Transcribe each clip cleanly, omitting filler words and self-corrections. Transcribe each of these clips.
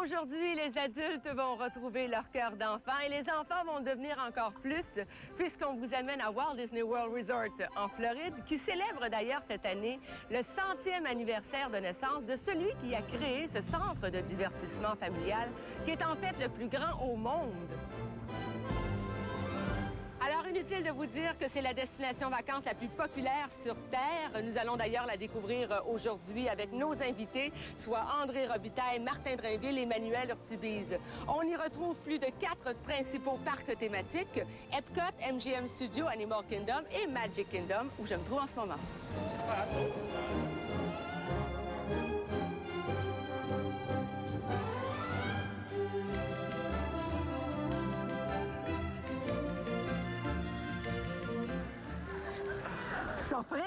Aujourd'hui, les adultes vont retrouver leur cœur d'enfant et les enfants vont devenir encore plus puisqu'on vous amène à Walt Disney World Resort en Floride, qui célèbre d'ailleurs cette année le 100e anniversaire de naissance de celui qui a créé ce centre de divertissement familial qui est en fait le plus grand au monde. Alors, inutile de vous dire que c'est la destination vacances la plus populaire sur Terre. Nous allons d'ailleurs la découvrir aujourd'hui avec nos invités, soit André Robitaille, Martin Drainville et Emmanuel Urtubise. On y retrouve plus de 4 principaux parcs thématiques, Epcot, MGM Studios, Animal Kingdom et Magic Kingdom, où je me trouve en ce moment. Surprise!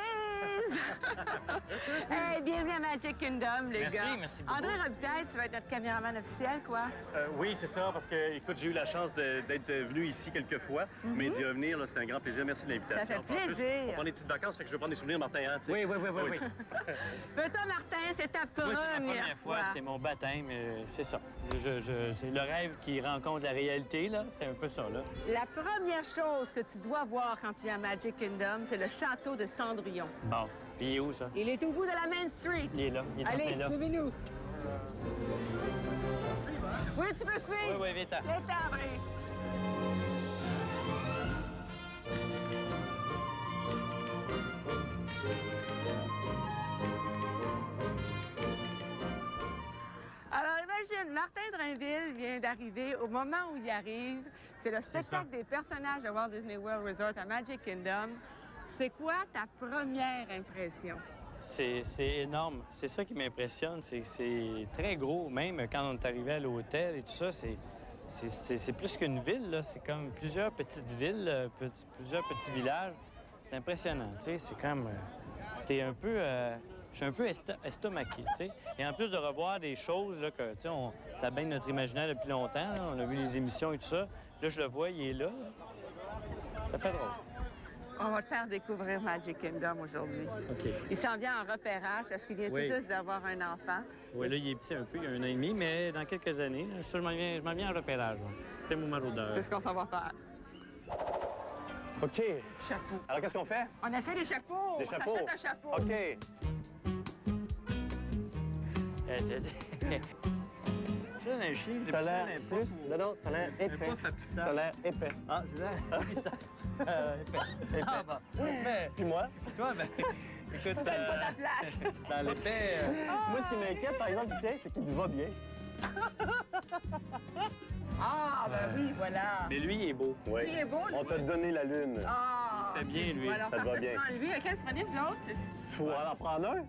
Hey, bienvenue à Magic Kingdom, les gars. Merci beaucoup. André Robitaille, tu vas être notre caméraman officiel, quoi? Oui, c'est ça, parce que, écoute, j'ai eu la chance d'être venu ici quelques fois, mais d'y revenir, c'était un grand plaisir. Merci de l'invitation. Ça fait plaisir. On prend des petites vacances, fait que je vais prendre des souvenirs, Martin. Hein, oui. Mais toi, Martin, c'est ta première, C'est ma première fois, c'est mon baptême, c'est ça. C'est le rêve qui rencontre la réalité, là. C'est un peu ça, là. La première chose que tu dois voir quand tu viens à Magic Kingdom, c'est le château de Cendrillon. Bon, puis il est où, ça? Il est au bout de la Main Street. Il est là, il est en Allez, plein là. suivez-nous. Oui, tu peux suivre? Oui, vite. Vite, André. Alors, imagine, Martin Drainville vient d'arriver. Au moment où il arrive, c'est le spectacle des personnages de Walt Disney World Resort à Magic Kingdom. C'est quoi ta première impression? C'est énorme. C'est ça qui m'impressionne, c'est que c'est très gros. Même quand on est arrivé à l'hôtel et tout ça, c'est plus qu'une ville, là. C'est comme plusieurs petites villes, plusieurs petits villages. C'est impressionnant, tu sais. C'est comme... C'était un peu... Je suis un peu estomaqué, tu sais. Et en plus de revoir des choses, là, que, tu sais, ça baigne notre imaginaire depuis longtemps, là. On a vu les émissions et tout ça. Là, je le vois, il est là. Ça fait drôle. On va te faire découvrir Magic Kingdom aujourd'hui. OK. Il s'en vient en repérage parce qu'il vient tout juste d'avoir un enfant. Oui, là, il est petit un peu, il y a 1 an et demi, mais dans quelques années, là, ça, je m'en viens en repérage. C'est mon maraudeur. C'est ce qu'on s'en va faire. OK. Chapeau. Alors, qu'est-ce qu'on fait? On essaie des chapeaux. Des chapeaux? On s'achète un chapeau. OK. Tu sais, un chien, T'as l'air plus... Non, t'as l'air épais. T'as l'air épais. Ah, c'est ça? Épais. Ah, bon. Mais, Puis moi? toi, ben, écoute, Donne pas ta place. dans l'épais... Moi, ce qui m'inquiète, par exemple, tiens, c'est qu'il te va bien. Ah, ben oui, voilà. Mais lui, il est beau. Oui. Il est beau, lui. On t'a donné la lune. Ah, fait bien, lui. Voilà, Ça te va bien. Lui, lequel prenez vous autres? Faut en prendre un.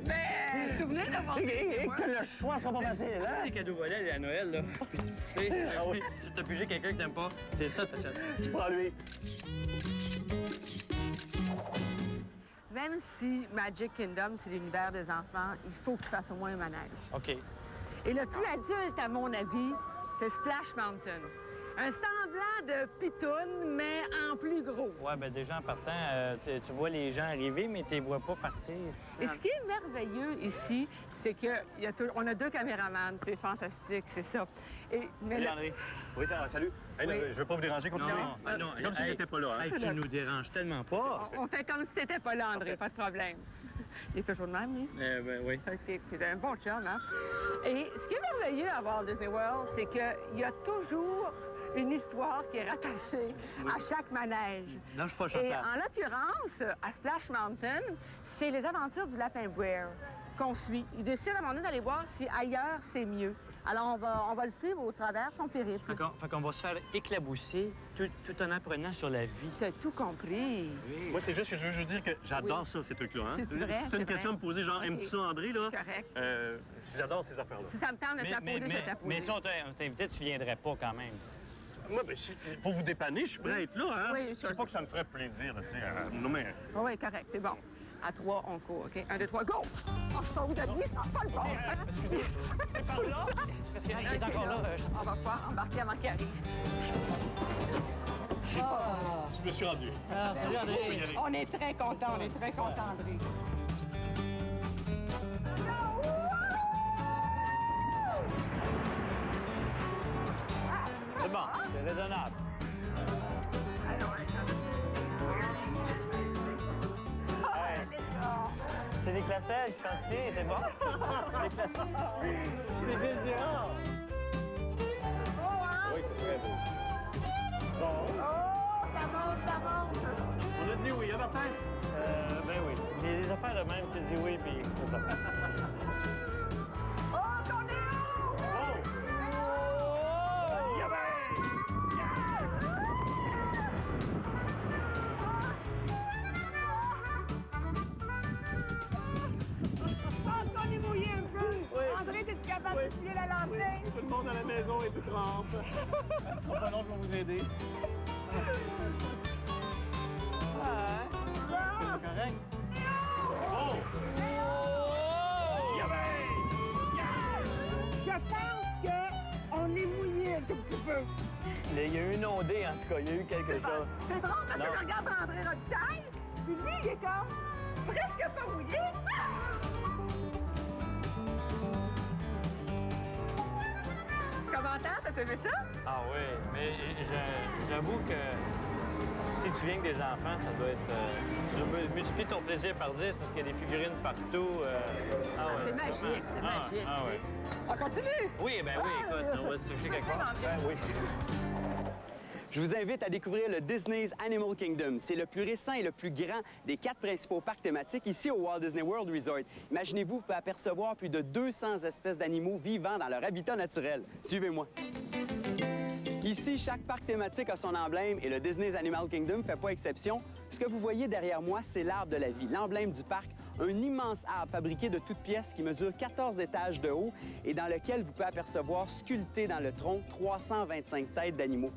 Mais souvenez d'avoir... Et que le choix sera pas facile, hein? Les cadeaux volets à Noël, là. Puis, tu sais, Ah oui. si t'as pigé quelqu'un que t'aimes pas, c'est ça, t'achètes. Je prends lui. Même si Magic Kingdom, c'est l'univers des enfants, il faut que tu fasses au moins un manège. OK. Et le plus adulte, à mon avis, c'est Splash Mountain. Un semblant de pitoune, mais en plus gros. Ouais, ben déjà, en partant, tu vois les gens arriver, mais tu les vois pas partir. Et ce qui est merveilleux ici, c'est qu'on a 2 caméramans. C'est fantastique, c'est ça. Mais Salut, André. Oui, ça va, salut. Hey, Oui. je veux pas vous déranger, continuez. non, C'est comme si j'étais pas là, hein? Hey, tu nous déranges tellement pas. on fait comme si t'étais pas là, André, pas de problème. Il est toujours le même, lui. Ben oui. OK, c'est un bon chum, hein? Et ce qui est merveilleux à Walt Disney World, c'est qu'il y a toujours une histoire qui est rattachée à chaque manège. Non, je suis pas Et chanteur. en l'occurrence, à Splash Mountain, c'est les aventures du lapin Brer qu'on suit. Il décide à un moment donné d'aller voir si ailleurs c'est mieux. Alors on va le suivre au travers de son périple. Fait qu'on va se faire éclabousser tout en apprenant sur la vie. T'as tout compris. Moi, c'est juste que je veux juste dire que j'adore ça, ces trucs-là. Hein? C'est vrai, Si c'est t'as une question vrai. à me poser, genre, OK. aimes-tu ça, André, là? Correct. J'adore ces affaires-là. Si ça me tente de te la poser, je vais te la poser. mais si on t'invitait, tu viendrais pas quand même. Moi, ben, pour vous dépanner, je suis prêt à être là, hein? Oui, je sais pas que ça me ferait plaisir, là, tu sais. Non, mais... Oui, correct, c'est bon. À 3, on court, OK? 1, 2, 3, go! On sauve de lui, ça n'a pas le bon sens. Excusez, c'est par là? Parce qu'il est encore là. On va pouvoir embarquer avant qu'il arrive. Je me suis rendu. Ah, salut, André. On peut y aller. On est très contents, André. c'est raisonnable. Hey, c'est les classelles qui sont ici, c'est bon? Les classelles. C'est juste géant. Oui, c'est très beau. Bon. Ça monte! On a dit oui, hein, Martin? Ben oui. Les affaires de même, tu dis oui, puis c'est ça. André, es-tu capable d'essuyer la lentille? Tout le monde à la maison est tout trempe. Ce sera pas long, je vais vous aider. C'est correct? Oh! Je pense qu'on est mouillé un tout petit peu. Il y a eu une ondée, en tout cas. Il y a eu quelque chose. C'est drôle parce Non. que je regarde André Robitaille, puis lui, il est comme presque pas mouillé. Commentaire, t'as aimé ça? Ah oui, mais j'avoue que si tu viens avec des enfants, ça doit être... tu multiplies ton plaisir par 10 parce qu'il y a des figurines partout. C'est magique, c'est magique. Ah ouais. On continue? Oui, ben oui, écoute, on va se fixer quelque part. Ben oui. Je vous invite à découvrir le Disney's Animal Kingdom. C'est le plus récent et le plus grand des 4 principaux parcs thématiques ici au Walt Disney World Resort. Imaginez-vous, vous pouvez apercevoir plus de 200 espèces d'animaux vivant dans leur habitat naturel. Suivez-moi. Ici, chaque parc thématique a son emblème et le Disney's Animal Kingdom ne fait pas exception. Ce que vous voyez derrière moi, c'est l'arbre de la vie, l'emblème du parc, un immense arbre fabriqué de toutes pièces qui mesure 14 étages de haut et dans lequel vous pouvez apercevoir sculpté dans le tronc 325 têtes d'animaux.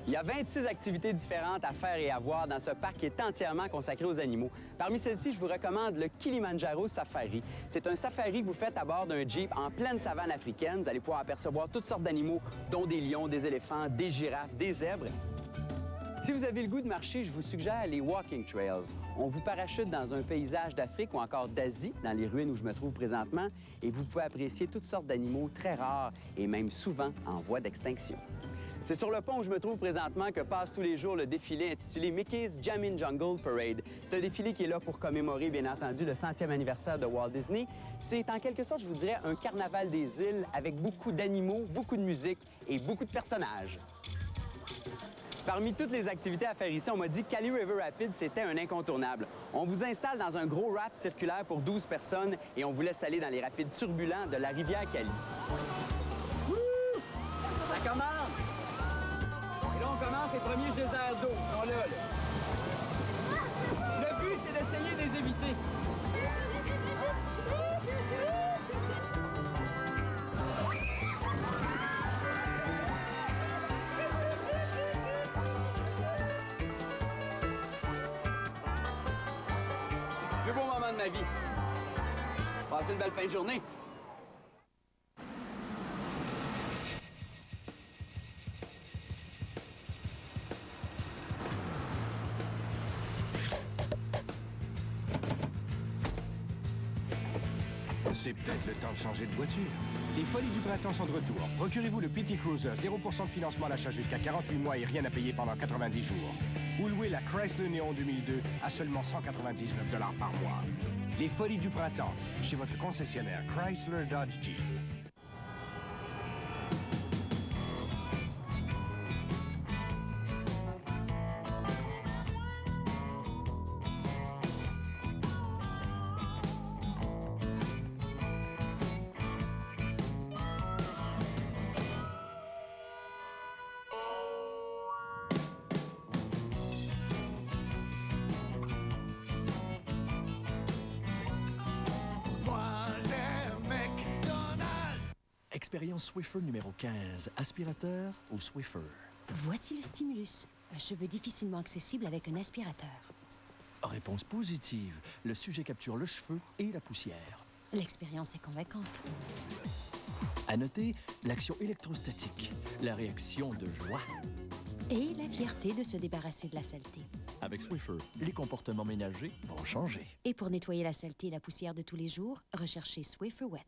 Il y a 26 activités différentes à faire et à voir dans ce parc qui est entièrement consacré aux animaux. Parmi celles-ci, je vous recommande le Kilimanjaro Safari. C'est un safari que vous faites à bord d'un Jeep en pleine savane africaine. Vous allez pouvoir apercevoir toutes sortes d'animaux, dont des lions, des éléphants, des girafes, des zèbres. Si vous avez le goût de marcher, je vous suggère les Walking Trails. On vous parachute dans un paysage d'Afrique ou encore d'Asie, dans les ruines où je me trouve présentement, et vous pouvez apprécier toutes sortes d'animaux très rares et même souvent en voie d'extinction. C'est sur le pont où je me trouve présentement que passe tous les jours le défilé intitulé Mickey's Jammin' Jungle Parade. C'est un défilé qui est là pour commémorer, bien entendu, le 100e anniversaire de Walt Disney. C'est en quelque sorte, je vous dirais, un carnaval des îles avec beaucoup d'animaux, beaucoup de musique et beaucoup de personnages. Parmi toutes les activités à faire ici, on m'a dit que Kali River Rapids, c'était un incontournable. On vous installe dans un gros raft circulaire pour 12 personnes et on vous laisse aller dans les rapides turbulents de la rivière Kali. Ça commence! Et là, on commence les premiers geysers d'eau. Ils sont là. Le but, c'est d'essayer de les éviter. Le plus beau moment de ma vie. Passez une belle fin de journée. C'est peut-être le temps de changer de voiture. Les Folies du Printemps sont de retour. Procurez-vous le PT Cruiser, 0% de financement à l'achat jusqu'à 48 mois et rien à payer pendant 90 jours. Ou louez la Chrysler Neon 2002 à seulement 199 $ par mois. Les Folies du Printemps, chez votre concessionnaire Chrysler Dodge Jeep. Expérience Swiffer numéro 15. Aspirateur ou Swiffer? Voici le stimulus. Un cheveu difficilement accessible avec un aspirateur. Réponse positive. Le sujet capture le cheveu et la poussière. L'expérience est convaincante. À noter, l'action électrostatique. La réaction de joie. Et la fierté de se débarrasser de la saleté. Avec Swiffer, les comportements ménagers vont changer. Et pour nettoyer la saleté et la poussière de tous les jours, recherchez Swiffer Wet.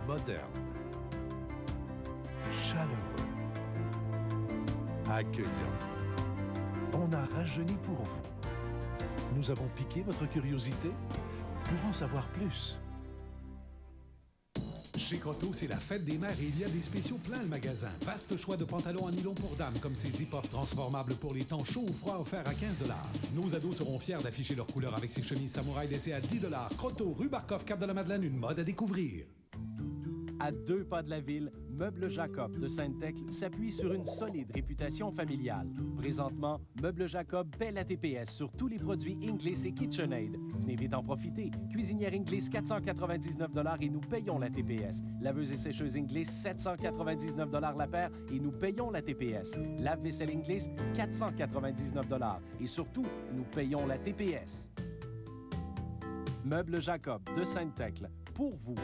Moderne. Chaleureux. accueillant. On a rajeuni pour vous. Nous avons piqué votre curiosité? Pour en savoir plus. Chez Croteau, c'est la fête des mères et il y a des spéciaux plein le magasin. Vaste choix de pantalons en nylon pour dames, comme ces zip-off transformables pour les temps chauds ou froids offerts à 15 $. Nos ados seront fiers d'afficher leur couleur avec ces chemises samouraï laissées à 10 $. Croteau, rue Barcoff, Cap de la Madeleine, une mode à découvrir. À 2 pas de la ville, Meubles Jacob de Sainte-Thècle s'appuie sur une solide réputation familiale. Présentement, Meubles Jacob paie la TPS sur tous les produits Inglis et KitchenAid. Venez vite en profiter. Cuisinière Inglis, 499 $ et nous payons la TPS. Laveuse et sécheuse Inglis, 799 $ la paire et nous payons la TPS. Lave-vaisselle Inglis, 499 $ et surtout, nous payons la TPS. Meubles Jacob de Sainte-Thècle, pour vous.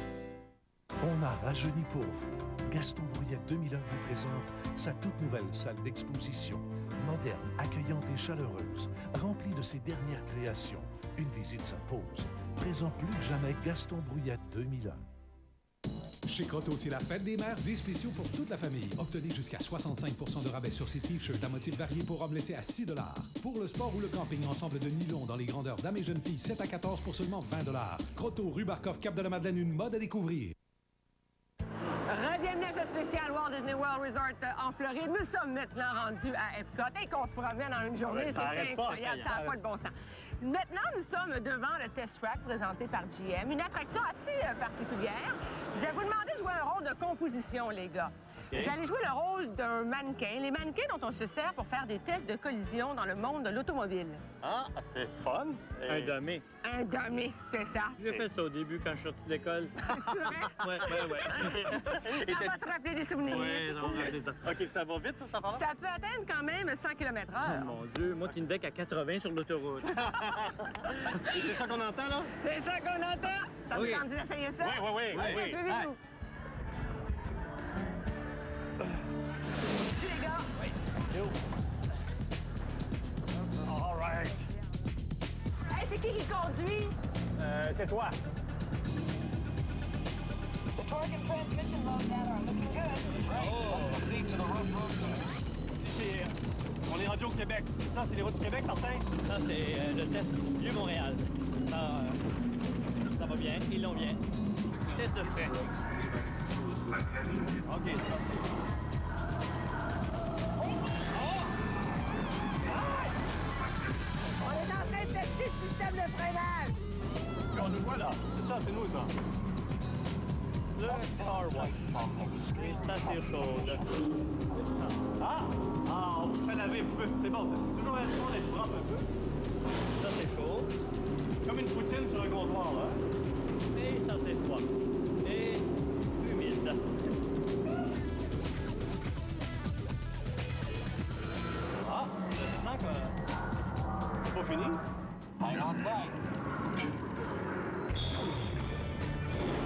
On a rajeuni pour vous. Gaston Brouillette 2001 vous présente sa toute nouvelle salle d'exposition. Moderne, accueillante et chaleureuse, remplie de ses dernières créations. Une visite s'impose. Présent plus que jamais Gaston Brouillette 2001. Chez Croteau, c'est la fête des mères, des spéciaux pour toute la famille. Obtenez jusqu'à 65 % de rabais sur ces t-shirts à motifs variés pour hommes laissés à 6 $. Pour le sport ou le camping, ensemble de nylon dans les grandeurs dames et jeunes filles, 7 à 14 pour seulement 20 $. Croteau, rue Barcoff, Cap de la Madeleine, une mode à découvrir. Bienvenue à ce spécial Walt Disney World Resort en Floride. Nous sommes maintenant rendus à Epcot et qu'on se promène en une journée, c'est incroyable, ça n'a pas de bon sens. Maintenant, nous sommes devant le Test Track présenté par GM, une attraction assez particulière. Je vais vous demander de jouer un rôle de composition, les gars. Okay. Vous allez jouer le rôle d'un mannequin, les mannequins dont on se sert pour faire des tests de collision dans le monde de l'automobile. Ah, c'est fun. Et... Un dummy. Un dummy, c'est ça. J'ai fait ça au début quand je suis sorti de l'école. C'est vrai? Ouais. Ça va te rappeler des souvenirs. Oui, ça va me rappeler ça. OK, ça va vite, ça affaire-là? Ça peut atteindre quand même 100 km/h. Oh, mon Dieu, moi qui ne vais qu'à 80 sur l'autoroute. C'est ça qu'on entend, là? C'est ça qu'on entend. Ça vous tente d'essayer ça? Oui. Suivez-nous. Les gars. Oui. All right. Hey, c'est qui conduit? C'est toi. Ici, on est rendu au Québec. Ça, c'est les routes du Québec, Martin? Ça, c'est le test Vieux-Montréal. Ça va bien, ils l'ont bien. Test se fait. OK, c'est parti. On est en train de tester le système de freinage. Puis on nous voit là. C'est ça, c'est nous, ça. Le Star Wars. Ça, c'est chaud. Ah, on se fait laver un petit peu. C'est bon. Toujours la chose d'être propre un peu. Ça, c'est chaud. Comme une poutine sur un comptoir, là. Et ça, c'est froid. Et humide. Ah, je sens que c'est pas fini. Hang on tight.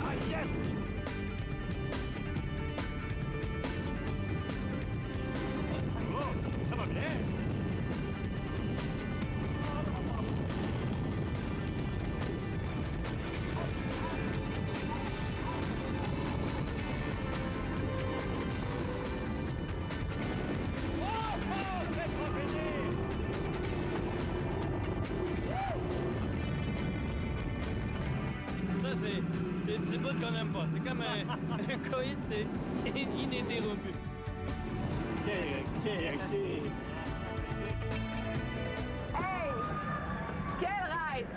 Ah, yes! Oh, ça va bien. C'est des petits bouts qu'on n'aime pas. C'est comme un coït ininterrompu. OK. Hey! Quel ride!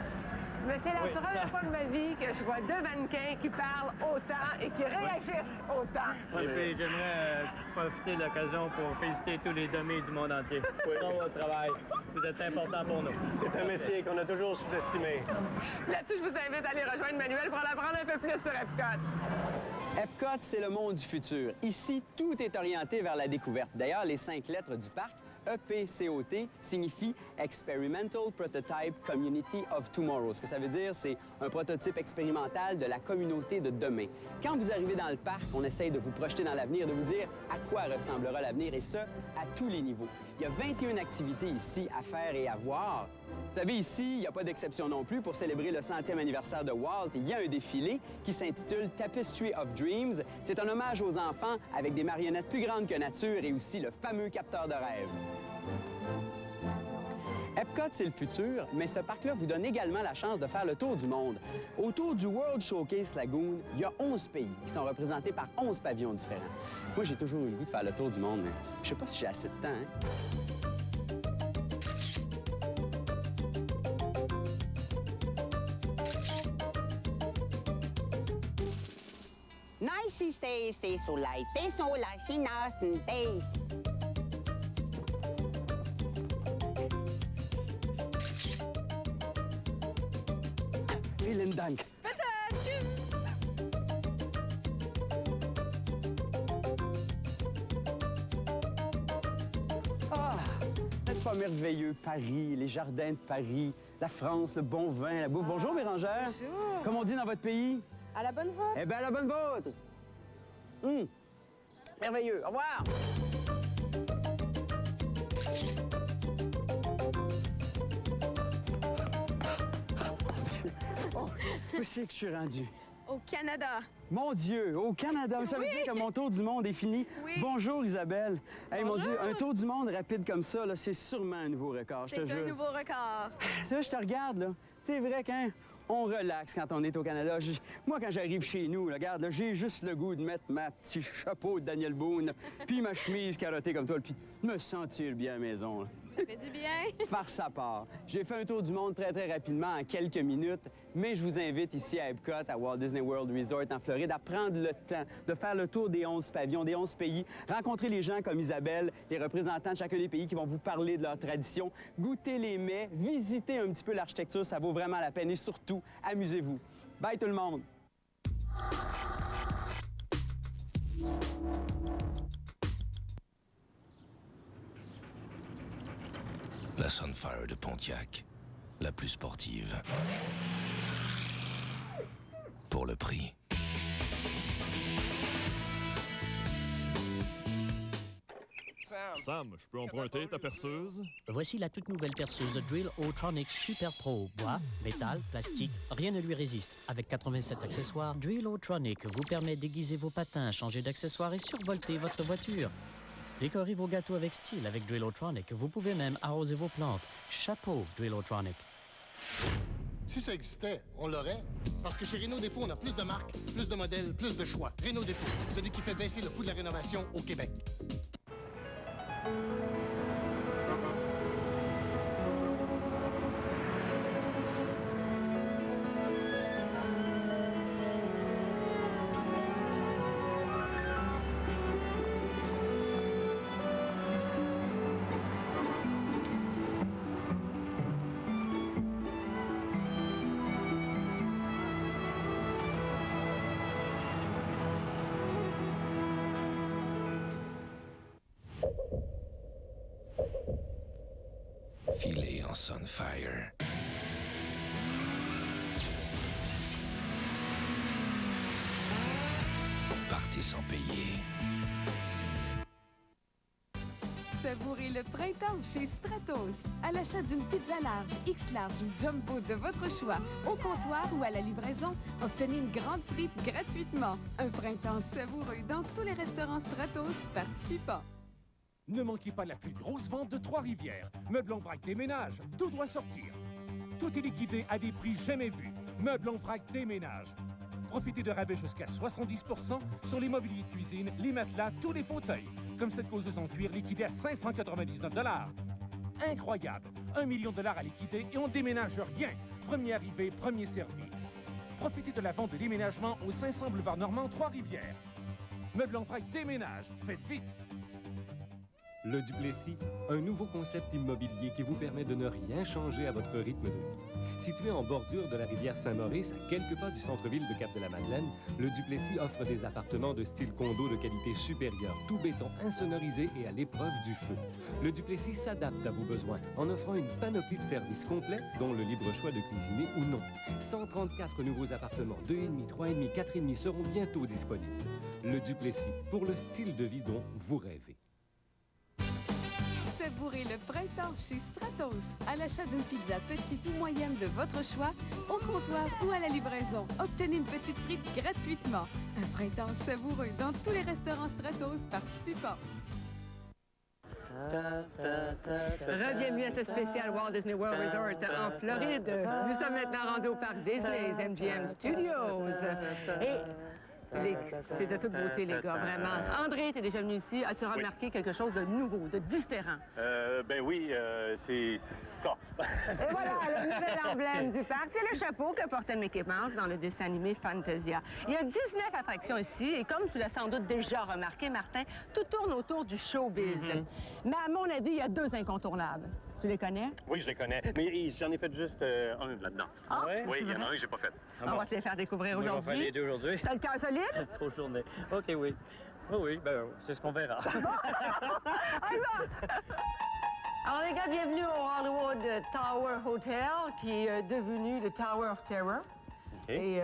Mais c'est la première fois de ma vie que je vois deux mannequins qui parlent autant et qui réagissent autant. Et puis j'aimerais profiter de l'occasion pour féliciter tous les dummies du monde entier. Pour votre travail. Vous êtes importants pour nous. C'est un métier qu'on a toujours sous-estimé. Là-dessus, je vous invite à aller rejoindre Manuel pour en apprendre un peu plus sur Epcot. Epcot, c'est le monde du futur. Ici, tout est orienté vers la découverte. D'ailleurs, les 5 lettres du parc EPCOT signifie Experimental Prototype Community of Tomorrow. Ce que ça veut dire, c'est un prototype expérimental de la communauté de demain. Quand vous arrivez dans le parc, on essaye de vous projeter dans l'avenir, de vous dire à quoi ressemblera l'avenir, et ce, à tous les niveaux. Il y a 21 activités ici à faire et à voir. Vous savez, ici, il n'y a pas d'exception non plus. Pour célébrer le 100e anniversaire de Walt, il y a un défilé qui s'intitule Tapestry of Dreams. C'est un hommage aux enfants avec des marionnettes plus grandes que nature et aussi le fameux capteur de rêve. Epcot, c'est le futur, mais ce parc-là vous donne également la chance de faire le tour du monde. Autour du World Showcase Lagoon, il y a 11 pays qui sont représentés par 11 pavillons différents. Moi, j'ai toujours eu le goût de faire le tour du monde, mais je sais pas si j'ai assez de temps, hein? Naisisese sulaite sola sinasentes. Vielen Dank. Ah, n'est-ce pas merveilleux? Paris, les jardins de Paris, la France, le bon vin, la bouffe. Bonjour, Bérangère. Bonjour. Comme on dit dans votre pays? À la bonne vôtre. Eh bien, à la bonne vôtre. Merveilleux. Au revoir. Oh, où c'est que je suis rendu? Au Canada. Mon Dieu, au Canada. Ça veut dire que mon tour du monde est fini. Oui. Bonjour, Isabelle. Hey, mon Bonjour. Dieu, un tour du monde rapide comme ça, là, c'est sûrement un nouveau record, je te C'est jure. un nouveau record. Ça, je te regarde, là. C'est vrai qu'un... On relaxe quand on est au Canada. Moi, quand j'arrive chez nous, là, regarde, là, j'ai juste le goût de mettre ma petit chapeau de Daniel Boone, puis ma chemise carottée comme toi, puis de me sentir bien à la maison, là. Ça fait du bien. Farce à part. J'ai fait un tour du monde très, très rapidement, en quelques minutes, mais je vous invite ici à Epcot, à Walt Disney World Resort en Floride, à prendre le temps de faire le tour des 11 pavillons, des 11 pays, rencontrer les gens comme Isabelle, les représentants de chacun des pays qui vont vous parler de leurs traditions, goûter les mets, visiter un petit peu l'architecture, ça vaut vraiment la peine, et surtout, amusez-vous. Bye tout le monde! La Sunfire de Pontiac, la plus sportive. Pour le prix. Sam, je peux emprunter ta perceuse? Voici la toute nouvelle perceuse Drill O-Tronic Super Pro. Bois, métal, plastique, rien ne lui résiste. Avec 87 accessoires, Drill O-Tronic vous permet d'aiguiser vos patins, changer d'accessoires et survolter votre voiture. Décorez vos gâteaux avec style avec Drill O-Tronic. Vous pouvez même arroser vos plantes. Chapeau, Drill O-Tronic. Si ça existait, on l'aurait. Parce que chez Renault Dépôt, on a plus de marques, plus de modèles, plus de choix. Renault Dépôt, celui qui fait baisser le coût de la rénovation au Québec. Filé en Sunfire. Partez sans payer. Savourez le printemps chez Stratos. À l'achat d'une pizza large, X-large ou jumbo de votre choix, au comptoir ou à la livraison, obtenez une grande frite gratuitement. Un printemps savoureux dans tous les restaurants Stratos participants. Ne manquez pas la plus grosse vente de Trois-Rivières. Meubles en vrac déménage, tout doit sortir. Tout est liquidé à des prix jamais vus. Meubles en vrac déménage. Profitez de rabais jusqu'à 70 % sur les mobiliers de cuisine, les matelas, tous les fauteuils. Comme cette causeuse en cuir liquidée à 599 $. Incroyable! 1 million de dollars à liquider et on déménage rien. Premier arrivé, premier servi. Profitez de la vente de déménagement au 500 boulevard Normand, Trois-Rivières. Meubles en vrac déménage. Faites vite! Le Duplessis, un nouveau concept immobilier qui vous permet de ne rien changer à votre rythme de vie. Situé en bordure de la rivière Saint-Maurice, à quelques pas du centre-ville de Cap-de-la-Madeleine, le Duplessis offre des appartements de style condo de qualité supérieure, tout béton insonorisé et à l'épreuve du feu. Le Duplessis s'adapte à vos besoins en offrant une panoplie de services complets, dont le libre choix de cuisiner ou non. 134 nouveaux appartements, 2,5, 3,5, 4,5 seront bientôt disponibles. Le Duplessis, pour le style de vie dont vous rêvez. Savourez le printemps chez Stratos. À l'achat d'une pizza petite ou moyenne de votre choix, au comptoir ou à la livraison, obtenez une petite frite gratuitement. Un printemps savoureux dans tous les restaurants Stratos participants. Bienvenue à ce spécial Walt Disney World Resort en Floride. Nous sommes maintenant rendus au parc Disney's MGM Studios. Et c'est de toute beauté, les gars, vraiment. André, tu es déjà venu ici. As-tu remarqué quelque chose de nouveau, de différent? Ben oui, c'est ça. Et voilà, le nouvel emblème du parc, c'est le chapeau que portait Mickey Mouse dans le dessin animé Fantasia. Il y a 19 attractions ici, et comme tu l'as sans doute déjà remarqué, Martin, tout tourne autour du showbiz. Mais à mon avis, il y a 2 incontournables. Tu les connais? Oui, je les connais. Mais j'en ai fait juste un là-dedans. Ah, oui, il y en a un que j'ai pas fait. On va te les faire découvrir aujourd'hui. On va faire les 2 aujourd'hui. T'as le cœur solide? Trop journée. OK, oui. Oui, ben, c'est ce qu'on verra. Alors, les gars, bienvenue au Hollywood Tower Hotel, qui est devenu le Tower of Terror. Et c'est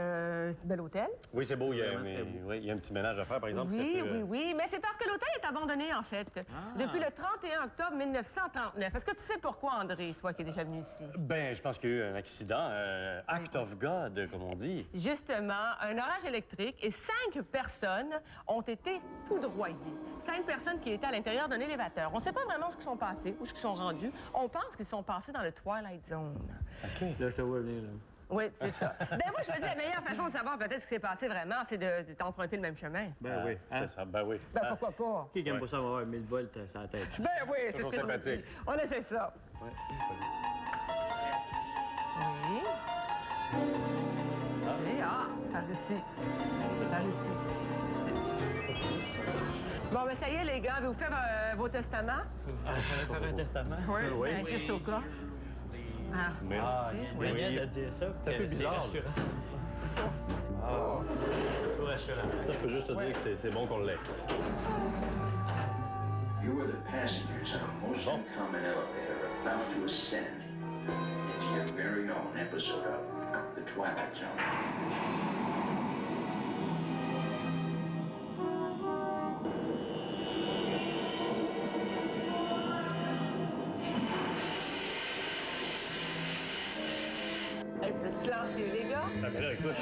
un bel hôtel. Oui, c'est beau. Il y a un petit ménage à faire, par exemple. Oui. Mais c'est parce que l'hôtel est abandonné, en fait, depuis le 31 octobre 1939. Est-ce que tu sais pourquoi, André, toi qui es déjà venu ici? Ben, je pense qu'il y a eu un accident, act of God, comme on dit. Justement, un orage électrique et 5 personnes ont été foudroyées. 5 personnes qui étaient à l'intérieur d'un élévateur. On ne sait pas vraiment où ils sont passés, où ils sont rendus. On pense qu'ils sont passés dans le Twilight Zone. OK. Là, je te vois venir, là. Oui, c'est ça. Ben moi, je me dis, la meilleure façon de savoir peut-être ce qui s'est passé vraiment, c'est d'emprunter le même chemin. Ben oui. C'est ça, ben oui. Ben pourquoi pas? Qui aime pas ça avoir 1000 volts sur la tête? Ben oui, c'est ce que sympathique. On essaie ça. Oui. C'est par ici. C'est par ici. Bon, ben ça y est, les gars, avez-vous fait vos testaments? On fallait faire un testament? Oui. Juste au cas. Merci. Daniel a dit ça. C'est un peu bizarre. Toujours rassurant. Ça, je peux juste te dire que c'est bon qu'on l'ait. You are the passengers on a most uncommon elevator about to ascend into your very own episode of The Twilight Zone. Les gars? Ah, mais là, écoute,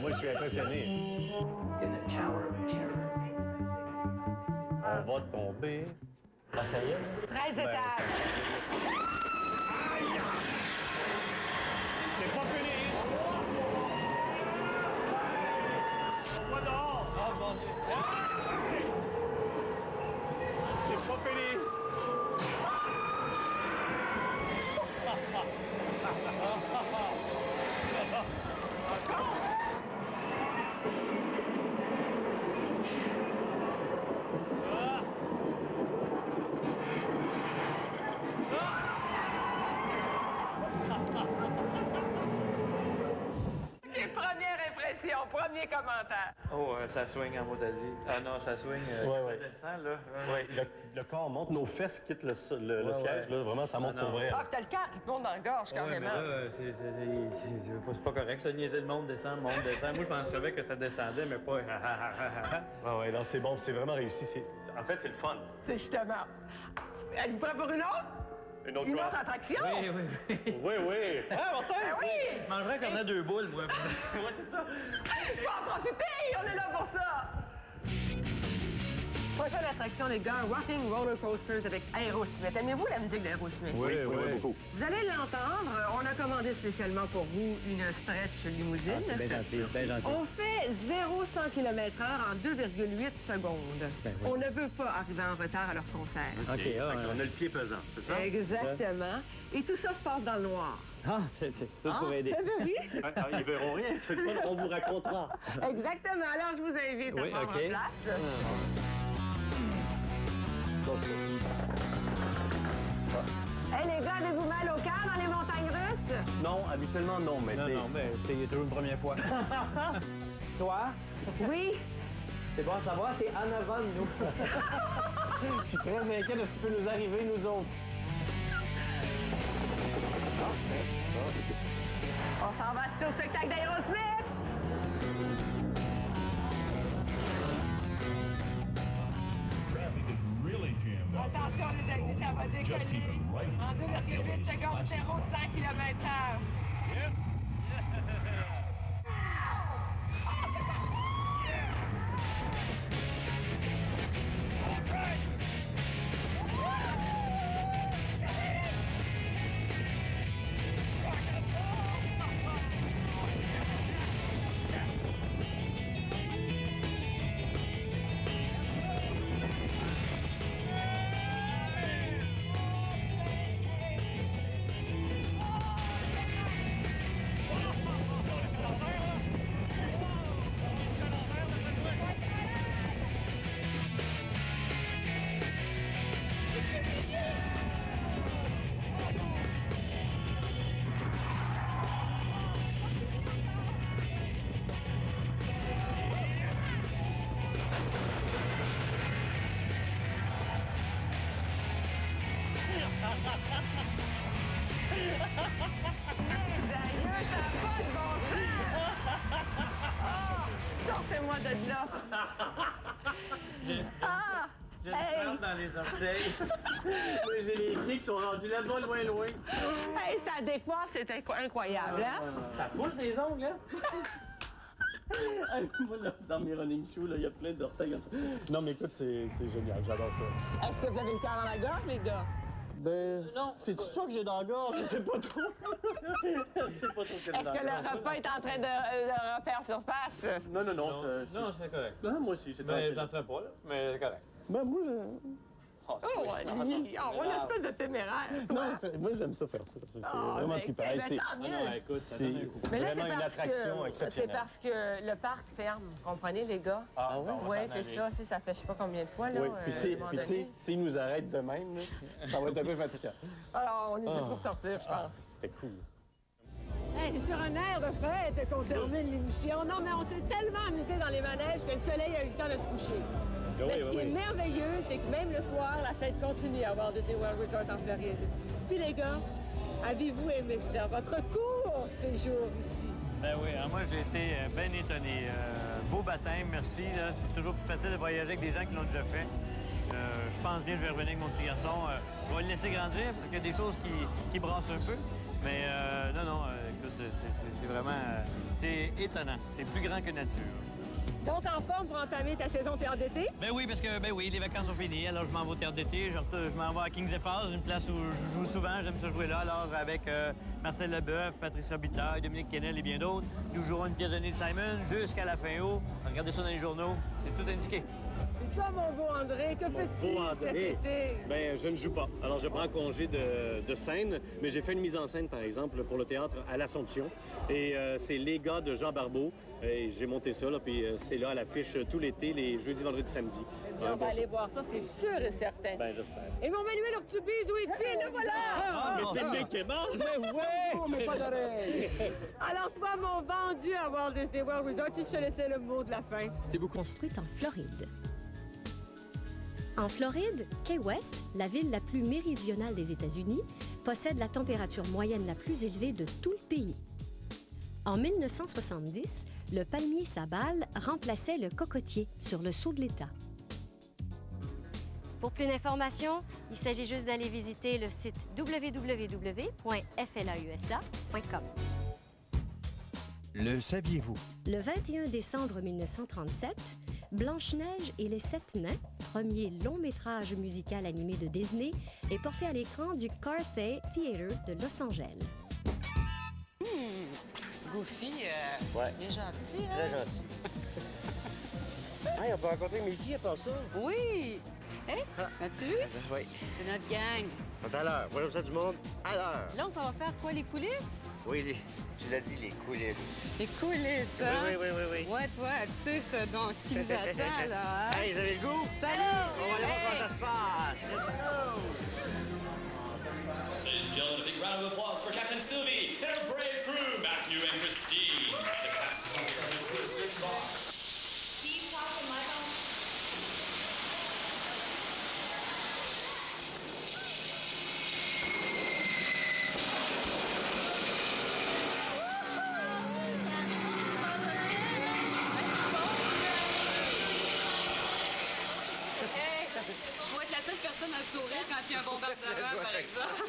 moi, je suis impressionné. In the Tower of Terror. On va tomber. Ah, ça y est? 13 étages. Aïe! C'est pas fini! Pas dehors! Oh, mon Dieu! C'est pas fini! Premier commentaire. Oh, ça swing en mot dit. Ah non, ça swing. Ouais. Ça descend, là. Oui, le corps monte, nos fesses quittent le siège, là. Vraiment, ça monte pour vrai. Ah, t'as le cœur qui te monte dans le gorge, carrément. C'est pas correct, ça, niaiser le monde descend. Moi, je pensais que ça descendait, mais pas... Ah ouais, non, c'est bon, c'est vraiment réussi. En fait, c'est le fun. C'est justement. Êtes-vous prêt pour une autre? Une autre attraction? Oui. Ah, Martin! Ben oui! Je mangerais comme là 2 boules, moi. Ouais, c'est ça. Faut en profiter! On est là pour ça! Prochaine attraction, les gars, Rocking Roller Coasters avec Aerosmith. Aimez-vous la musique d'Aerosmith? Oui, beaucoup. Vous allez l'entendre. On a commandé spécialement pour vous une stretch limousine. Ah, c'est bien gentil, On fait 0-100 km/h en 2,8 secondes. Ben oui. On ne veut pas arriver en retard à leur concert. OK, on a le pied pesant, c'est ça? Exactement. Et tout ça se passe dans le noir. Ah, c'est tout pour aider. Ben oui. Ils verront rien, c'est le fun, on vous racontera. Exactement. Alors, je vous invite à prendre place. Hey, les gars, avez-vous mal au cœur dans les montagnes russes? Non, habituellement, non, mais Non, non, mais c'est toujours une première fois. Toi? Oui. C'est bon à savoir, t'es en avant de nous. Je suis très inquiet de ce qui peut nous arriver, nous autres. On s'en va assister au spectacle d'Aerosmith! Attention les amis, ça va décoller. En 2,8 secondes, 0 100 km/h. Sortez-moi de là! Ah! J'ai une plante dans les orteils. Moi, j'ai les pieds qui sont rendus là-bas, loin, loin. Hey, ça décoiffe, c'est incroyable, hein? Ça pousse les ongles, hein? Moi, là, dans mes running shoes, il y a plein d'orteils comme ça. Non, mais écoute, c'est génial, j'adore ça. Est-ce que vous avez le cœur dans la gorge, les gars? Ben, non. C'est tout ça que j'ai dans la gorge, je sais pas trop. Je sais pas trop ce que j'ai Est-ce dans que la le gorge. repas est en train de refaire surface? Non, non, non. Non, c'est correct. Ah, moi aussi, c'est Mais je n'en ferai pas, là. Mais c'est correct. Ben, moi, Oh, on a une espèce de téméraire. Non, moi, j'aime ça faire ça. C'est vraiment trippant. ben, C'est tant mieux. Non, écoute, ça donne un coup. Mais là, vraiment une attraction c'est exceptionnelle. parce que le parc ferme, vous comprenez, les gars? Ah ouais? Oui, c'est ça. Ça fait je sais pas combien de fois, là. Oui, puis à un moment tu sais, donné. s'ils nous arrêtent de même, là, ça va être un peu fatigant. Alors, on est dû pour sortir, je pense. C'était cool. Hey, sur un air de fête qu'on termine l'émission. Non, mais on s'est tellement amusé dans les manèges que le soleil a eu le temps de se coucher. Mais ce qui est merveilleux, c'est que même le soir, la fête continue à Walt Disney World Resort en Floride. Puis les gars, avez-vous aimé ça, votre court séjour ici? Ben oui, alors moi j'ai été bien étonné. Beau baptême, merci. là. C'est toujours plus facile de voyager avec des gens qui l'ont déjà fait. Je pense bien que je vais revenir avec mon petit garçon. Je vais le laisser grandir parce qu'il y a des choses qui brassent un peu. Mais non, écoute, c'est vraiment... c'est étonnant. C'est plus grand que nature. Donc, en forme pour entamer ta saison théâtre d'été? Ben oui, parce que, ben oui, les vacances sont finies. Alors, je m'en vais au théâtre d'été. Je m'en vais à Kings Falls, une place où je joue souvent. J'aime ça jouer là. Alors, avec Marcel Leboeuf, Patrice Robitaille, Dominique Kennel et bien d'autres, nous jouerons une pièce de Neil Simon jusqu'à la fin août. Regardez ça dans les journaux. C'est tout indiqué. Et toi, mon beau André, que peux-tu cet été? Bien, je ne joue pas. Alors, je prends congé de scène, mais j'ai fait une mise en scène, par exemple, pour le théâtre à l'Assomption. Et c'est Les gars de Jean Barbeau. Et j'ai monté ça, là, puis c'est là à l'affiche tout l'été, les jeudis, vendredis, samedis. On va aller voir ça, c'est sûr et certain. Ben, j'espère. Et mon Manuel Urtubise, où est-il? Le voilà! Mais c'est Mickey Mouse! Mais ouais! Mais pas d'oreille! Alors toi, mon vendu à Walt Disney World Resort, je te laissais le mot de la fin. C'est beaucoup construite en Floride. En Floride, Key West, la ville la plus méridionale des États-Unis, possède la température moyenne la plus élevée de tout le pays. En 1970, le palmier sabal remplaçait le cocotier sur le sceau de l'État. Pour plus d'informations, il s'agit juste d'aller visiter le site www.flausa.com. Le saviez-vous? Le 21 décembre 1937, Blanche-Neige et les Sept Nains, premier long-métrage musical animé de Disney, est porté à l'écran du Carthay Theatre de Los Angeles. Goofy, Ouais. il est gentil, hein? Très gentil. Hey, on peut rencontrer Mickey à part ça? Oui! Hein? As-tu vu? Oui. C'est notre gang. Tout à l'heure. Voilà ça du monde. À l'heure. Là, on s'en va faire quoi, les coulisses? Oui, tu l'as dit, les coulisses. Les coulisses, hein? Oui. Ouais, toi, tu sais ce qui nous attend, là, hein? Hey, vous avez le goût? Salut! On va aller voir comment ça se passe. Let's go! Ladies and gentlemen, a big round of applause for Captain Sylvie and her brave crew, Matthew and Christine. The cast is on set with Chris and Bob. Steve, talk to Michael. Je dois être la seule personne à sourire quand il y a un bombardement, par exemple.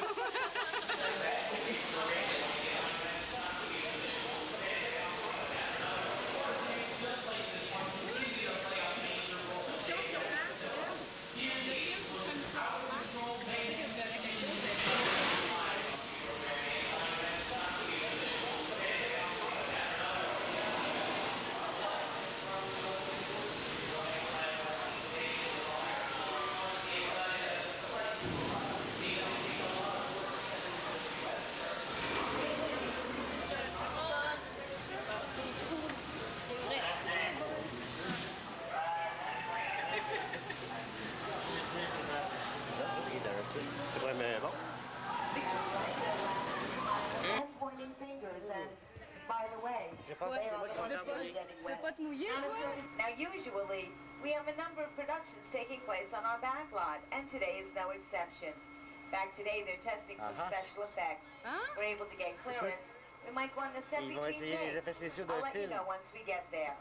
C'est vraiment bon. Je pense que c'est moi qui vais t'envoyer. Tu veux pas te mouiller, toi? Now, usually, we have a number of productions taking place on our backlot, and today is no exception. Back today, they're testing some special effects. We're able to get clearance. We might go on the set Ils vont between essayer les days. effets spéciaux I'll d'un let you film. know once we get there.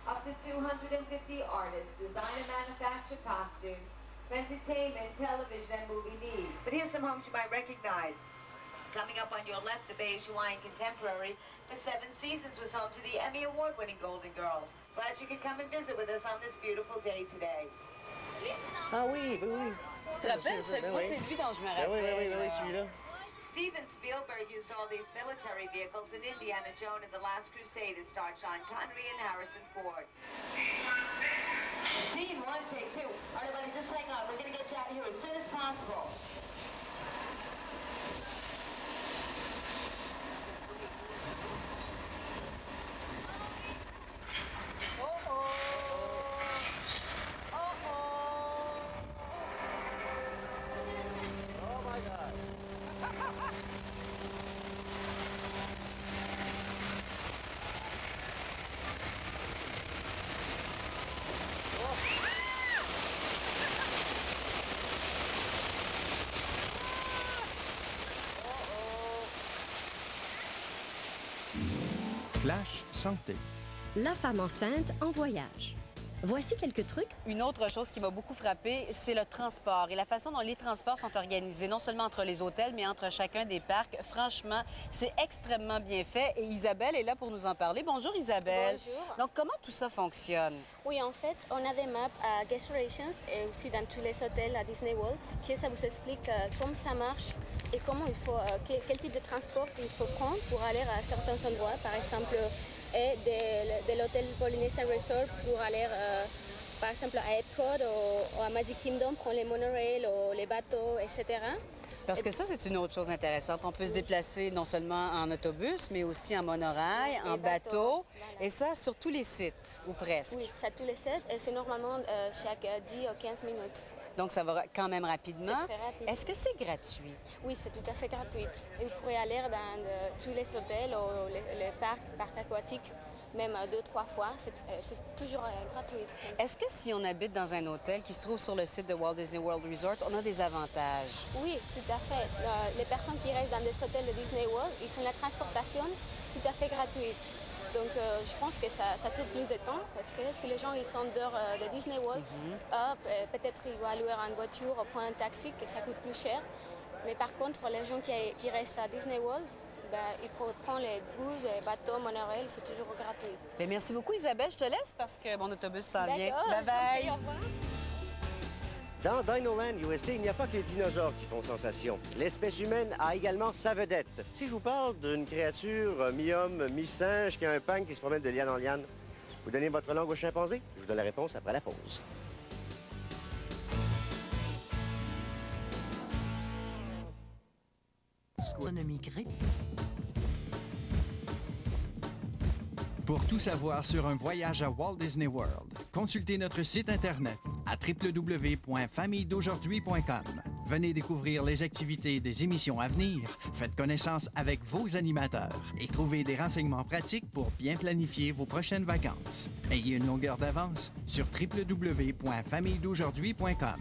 Up to 250 artists design and manufacture costumes for entertainment, television, and movie needs. But here's some homes you might recognize. Coming up on your left, the Beige Hawaiian Contemporary for 7 seasons was home to the Emmy Award-winning Golden Girls. Glad you could come and visit with us on this beautiful day today. Ah oui, oui, oui. Tu te rappelles, c'est lui dont je me rappelle. Oui, celui-là. Steven Spielberg used all these military vehicles in Indiana Jones and The Last Crusade and starred Sean Connery and Harrison Ford. Scene 1, take 2. All right, everybody, just hang on. We're going to get you out of here as soon as possible. Flash Santé. La femme enceinte en voyage. Voici quelques trucs. Une autre chose qui m'a beaucoup frappée, c'est le transport et la façon dont les transports sont organisés, non seulement entre les hôtels, mais entre chacun des parcs. Franchement, c'est extrêmement bien fait et Isabelle est là pour nous en parler. Bonjour Isabelle. Bonjour. Donc, comment tout ça fonctionne? Oui, en fait, on a des maps à Guest Relations et aussi dans tous les hôtels à Disney World qui ça vous explique comment ça marche et comment il faut, quel type de transport il faut prendre pour aller à certains endroits. Par exemple, de l'hôtel Polynesian Resort pour aller, par exemple, à Epcot ou à Magic Kingdom, prendre les monorails ou les bateaux, etc. Parce que ça, c'est une autre chose intéressante. On peut se déplacer non seulement en autobus, mais aussi en monorail, en bateau. Et ça, sur tous les sites, ou presque. Oui, sur tous les sites. Et c'est normalement chaque 10 ou 15 minutes. Donc, ça va quand même rapidement. C'est très rapide. Est-ce que c'est gratuit? Oui, c'est tout à fait gratuit. Et vous pourrez aller dans tous les hôtels ou les parcs aquatiques, même 2-3 fois. C'est toujours gratuit. Est-ce que si on habite dans un hôtel qui se trouve sur le site de Walt Disney World Resort, on a des avantages? Oui, tout à fait. Les personnes qui restent dans des hôtels de Disney World, ils ont la transportation tout à fait gratuite. Donc, je pense que ça sauve plus de temps parce que si les gens ils sont dehors de Disney World, peut-être ils vont louer en voiture ou prendre un taxi, que ça coûte plus cher. Mais par contre, les gens qui restent à Disney World, ils prennent les bus, les bateaux, monorail, c'est toujours gratuit. Bien, merci beaucoup Isabelle. Je te laisse parce que mon autobus s'en vient. D'accord, Bye-bye. au revoir. Dans Dinoland USA, il n'y a pas que les dinosaures qui font sensation. L'espèce humaine a également sa vedette. Si je vous parle d'une créature mi-homme, mi-singe qui a un pang qui se promène de liane en liane, vous donnez votre langue au chimpanzé? Je vous donne la réponse après la pause. Pour tout savoir sur un voyage à Walt Disney World, consultez notre site Internet à www.familledaujourd'hui.com. Venez découvrir les activités des émissions à venir, faites connaissance avec vos animateurs et trouvez des renseignements pratiques pour bien planifier vos prochaines vacances. Ayez une longueur d'avance sur www.familledaujourd'hui.com.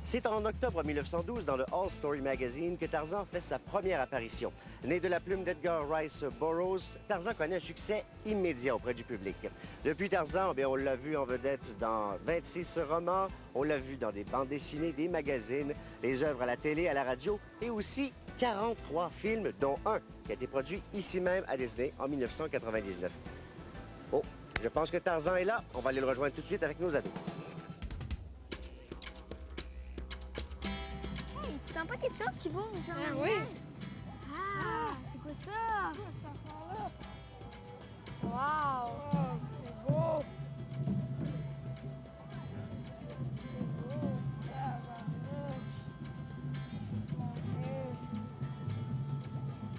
C'est en octobre 1912, dans le All Story Magazine, que Tarzan fait sa première apparition. Né de la plume d'Edgar Rice Burroughs, Tarzan connaît un succès immédiat auprès du public. Depuis Tarzan, on l'a vu en vedette dans 26 romans, on l'a vu dans des bandes dessinées, des magazines, les œuvres à la télé, à la radio et aussi 43 films, dont un qui a été produit ici même à Disney en 1999. Oh, je pense que Tarzan est là. On va aller le rejoindre tout de suite avec nos ados. Tu sens pas quelque chose qui bouge, genre? Ah oui! Ah, c'est quoi ça? Cette affaire-là! Wow! Oh, c'est beau! C'est beau! Tabarnouche! Mon Dieu!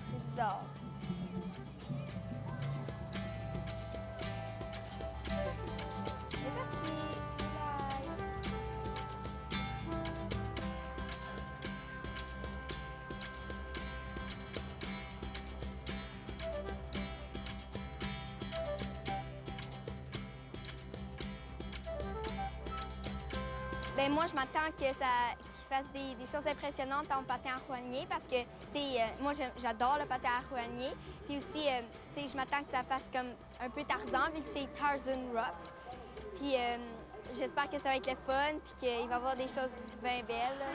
C'est bizarre. C'est parti! Bye! Ben moi, je m'attends qu'il fasse des choses impressionnantes en patin à rouanier parce que, tu sais, moi, j'adore le patin à rouanier. Puis aussi, tu sais, je m'attends que ça fasse comme un peu Tarzan vu que c'est Tarzan Rocks. Puis j'espère que ça va être le fun puis qu'il va y avoir des choses bien belles.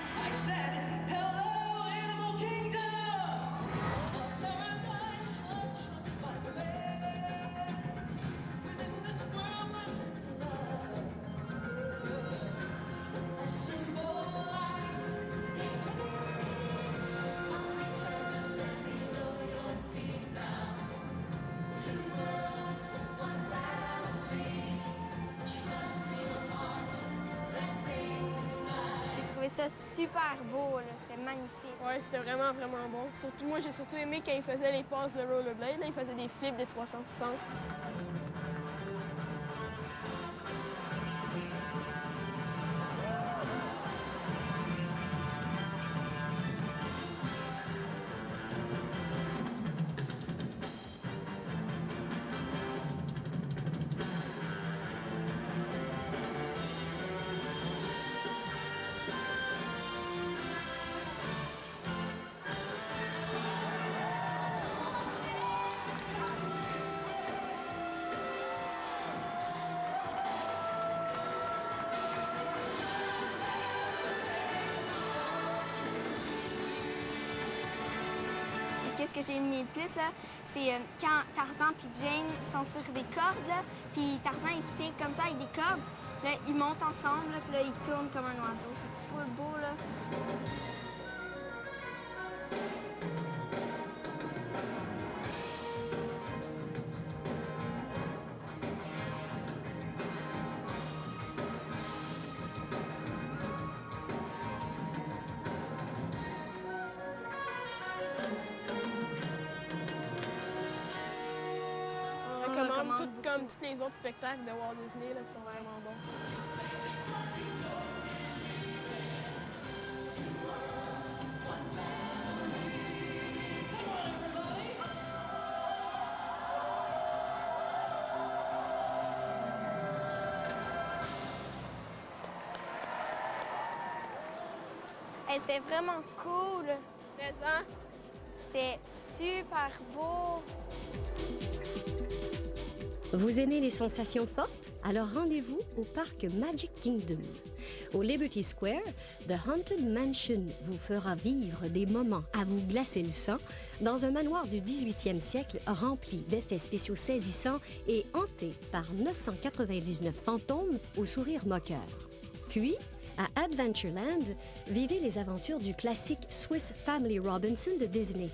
Ça super beau, là. C'était magnifique. Ouais, c'était vraiment, vraiment bon. Surtout, moi, j'ai surtout aimé quand il faisait les passes de rollerblade. Là, il faisait des flips de 360. Qu'est-ce que j'ai aimé le plus, là, c'est quand Tarzan et Jane sont sur des cordes, là, puis Tarzan, il se tient comme ça avec des cordes, là, ils montent ensemble, là, puis là, ils tournent comme un oiseau. C'est full beau, là. Comme tous les autres spectacles de Walt Disney là, qui sont vraiment bons. Hey, c'était vraiment cool. Présent. C'était super beau. Vous aimez les sensations fortes? Alors rendez-vous au parc Magic Kingdom. Au Liberty Square, The Haunted Mansion vous fera vivre des moments à vous glacer le sang dans un manoir du 18e siècle rempli d'effets spéciaux saisissants et hanté par 999 fantômes au sourire moqueur. Puis, à Adventureland, vivez les aventures du classique Swiss Family Robinson de Disney.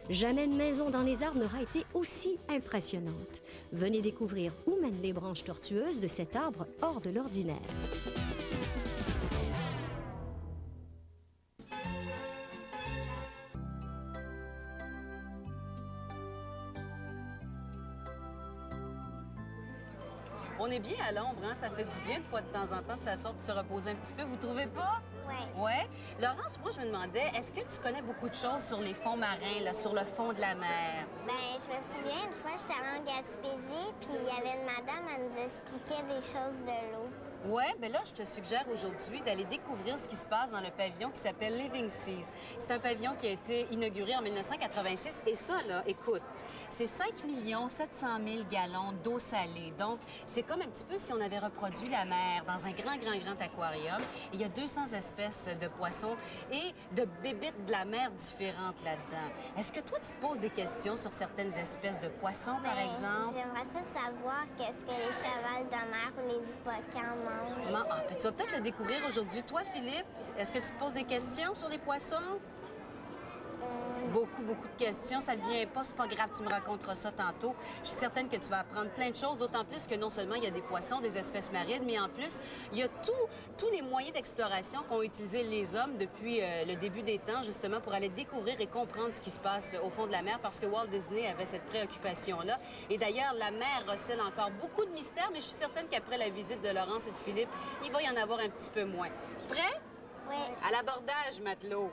Jamais une maison dans les arbres n'aura été aussi impressionnante. Venez découvrir où mènent les branches tortueuses de cet arbre hors de l'ordinaire. On est bien à l'ombre, hein? Ça fait du bien de fois de temps en temps de s'asseoir et de se reposer un petit peu, vous trouvez pas? Oui. Ouais. Laurence, moi, je me demandais, est-ce que tu connais beaucoup de choses sur les fonds marins, là, sur le fond de la mer? Ben, je me souviens, une fois, j'étais allée en Gaspésie, puis il y avait une madame, elle nous expliquait des choses de l'eau. Oui, bien là, je te suggère aujourd'hui d'aller découvrir ce qui se passe dans le pavillon qui s'appelle Living Seas. C'est un pavillon qui a été inauguré en 1986. Et ça, là, écoute, c'est 5 700 000 gallons d'eau salée. Donc, c'est comme un petit peu si on avait reproduit la mer dans un grand aquarium. Il y a 200 espèces de poissons et de bébites de la mer différentes là-dedans. Est-ce que toi, tu te poses des questions sur certaines espèces de poissons, par exemple? J'aimerais ça savoir qu'est-ce que les chevals de mer ou les hippocampes mangent. Tu vas peut-être le découvrir aujourd'hui. Toi, Philippe, est-ce que tu te poses des questions sur les poissons? Beaucoup de questions. Ça devient pas, c'est pas grave, tu me raconteras ça tantôt. Je suis certaine que tu vas apprendre plein de choses, d'autant plus que non seulement il y a des poissons, des espèces marines, mais en plus, il y a tous les moyens d'exploration qu'ont utilisé les hommes depuis le début des temps, justement, pour aller découvrir et comprendre ce qui se passe au fond de la mer, parce que Walt Disney avait cette préoccupation-là. Et d'ailleurs, la mer recèle encore beaucoup de mystères, mais je suis certaine qu'après la visite de Laurence et de Philippe, il va y en avoir un petit peu moins. Prêt? Oui. À l'abordage, matelot.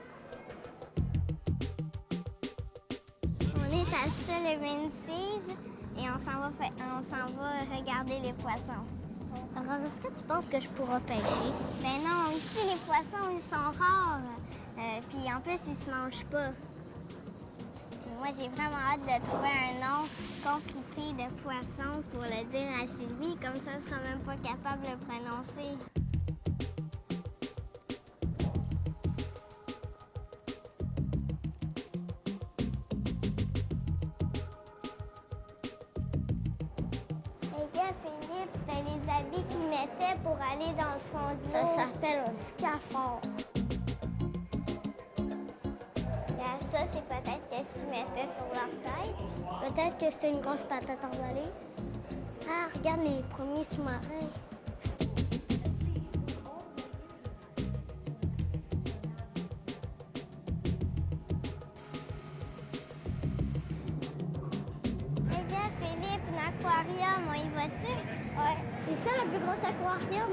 On est à Sullivan Seas et on s'en va regarder les poissons. Alors, est-ce que tu penses que je pourrai pêcher? Ben non, ici, les poissons, ils sont rares. Puis en plus, ils se mangent pas. Puis moi, j'ai vraiment hâte de trouver un nom compliqué de poisson pour le dire à Sylvie. Comme ça, elle sera même pas capable de le prononcer. Philippe, c'était les habits qu'ils mettaient pour aller dans le fond de l'eau. Ça s'appelle un scaphandre. Ça, c'est peut-être qu'est-ce qu'ils mettaient sur leur tête. Peut-être que c'était une grosse patate emballée. Ah, regarde les premiers sous-marins. Regarde, Philippe, un aquarium, on y va-tu? Ouais. C'est ça le plus gros aquarium.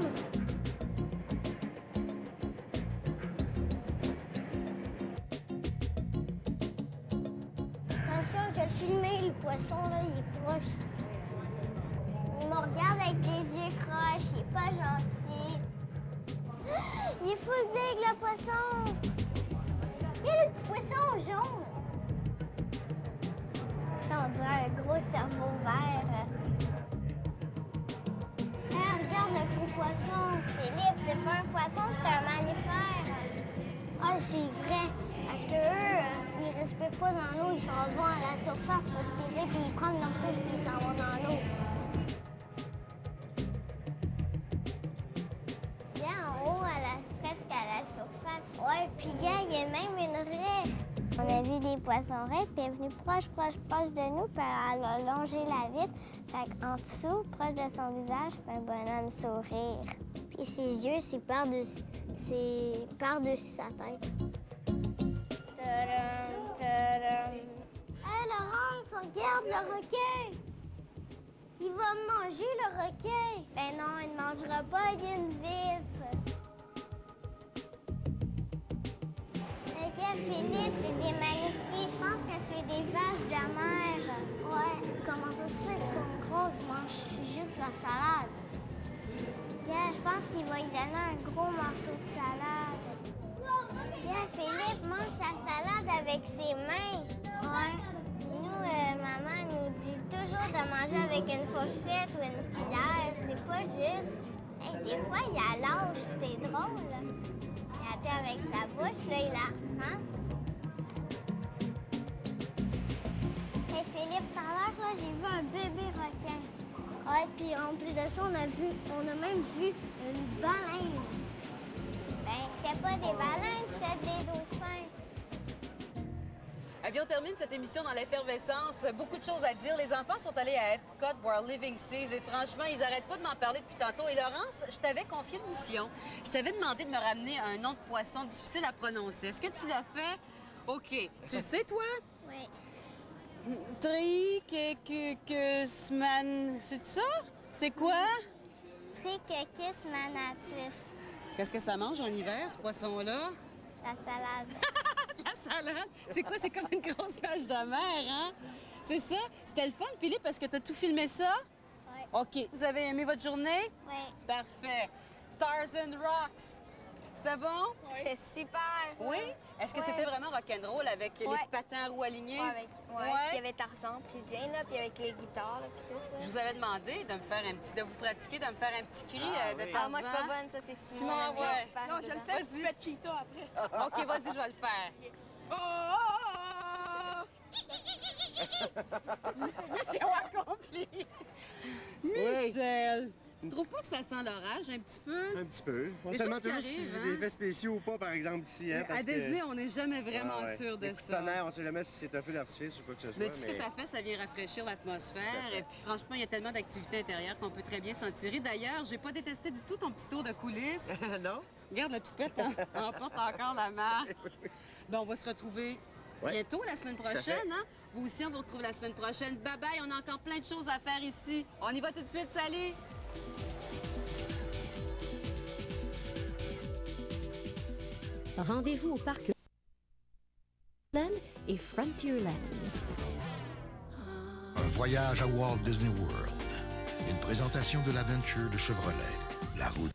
Attention, je vais le filmer, le poisson, là, il est proche. Il me regarde avec des yeux croches, il est pas gentil. Il est full big, le poisson! Il y a le petit poisson jaune! Ça, on dirait un gros cerveau vert. Ah, regarde le gros poisson! Philippe, c'est pas un poisson, c'est un mammifère! Ah, c'est vrai! Parce que eux, ils respirent pas dans l'eau, ils s'en vont à la surface respirer, puis ils prennent leur souffle, puis ils s'en vont dans l'eau. Viens en haut, presque à la surface. Ouais, puis gars, il y a même une raie. On a vu des poissons raies, puis elle est venue proche de nous, puis elle a longé la vitre. Fait qu'en dessous, proche de son visage, c'est un bonhomme sourire. Puis ses yeux, c'est par-dessus sa tête. Tadam, tadam. Hey, Laurence, regarde le requin! Il va me manger, le requin! Ben non, il ne mangera pas, il y a une vitre. Regarde, Philippe, c'est des manatees. Je pense que c'est des vaches de mer. Ouais, comment ça se fait qu'ils sont grosses? Ils mangent juste la salade. Regarde, je pense qu'il va y donner un gros morceau de salade. Regarde, Philippe mange sa salade avec ses mains. Ouais. Nous, maman nous dit toujours de manger avec une fourchette ou une cuillère. C'est pas juste. Hey, des fois, il la lâche, c'est drôle. Elle tient avec sa bouche, là, il la reprend. Hey, Philippe, tout à l'heure, là, j'ai vu un bébé requin. Ouais, puis en plus de ça, on a même vu une baleine. Ben, c'était pas des baleines, c'était des dauphins. Eh bien, on termine cette émission dans l'effervescence. Beaucoup de choses à dire. Les enfants sont allés à Epcot voir Living Seas et franchement, ils n'arrêtent pas de m'en parler depuis tantôt. Et Laurence, je t'avais confié une mission. Je t'avais demandé de me ramener un nom de poisson difficile à prononcer. Est-ce que tu l'as fait? OK. Tu le sais, toi? Oui. Trichekisman... C'est ça? C'est quoi? Trichekismanatus. Qu'est-ce que ça mange en hiver, ce poisson-là? La salade. La salade? C'est quoi? C'est comme une grosse page de mer, hein? C'est ça? C'était le fun, Philippe, parce que t'as tout filmé ça? Oui. OK. Vous avez aimé votre journée? Oui. Parfait. Tarzan Rocks. C'était bon? C'était super. Oui? Est-ce que c'était vraiment rock'n'roll avec les patins à roues alignés? Oui, puis il y avait Tarzan, puis Jane, là, puis avec les guitares, là, puis tout. Là. Je vous avais demandé de me faire un petit, de vous pratiquer, de me faire un petit cri de Tarzan. Ah, moi, je suis pas bonne, ça, c'est Simon. Ouais. Non, je le fais si tu fais cheetah après. OK, vas-y, je vais le faire. Mission accomplie! Michel! Tu trouves pas que ça sent l'orage un petit peu? Un petit peu. On Des se demande choses qui toujours si c'est arrivent, des hein? effets spéciaux ou pas, par exemple, ici. Hein, parce À Disney, on n'est jamais vraiment sûr de Les coups ça. tonnerre, on sait jamais si c'est un feu d'artifice ou quoi que ce soit. Mais tout ce que ça fait, ça vient rafraîchir l'atmosphère. Et puis franchement, il y a tellement d'activités intérieures qu'on peut très bien s'en tirer. D'ailleurs, j'ai pas détesté du tout ton petit tour de coulisses. Non? Regarde, le toupette emporte encore la marque. Ben, on va se retrouver bientôt, la semaine prochaine. Hein? Vous aussi, on vous retrouve la semaine prochaine. Bye-bye, on a encore plein de choses à faire ici. On y va tout de suite, salut! Rendez-vous au parc Land et Frontierland. Un voyage à Walt Disney World. Une présentation de l'aventure de Chevrolet. La route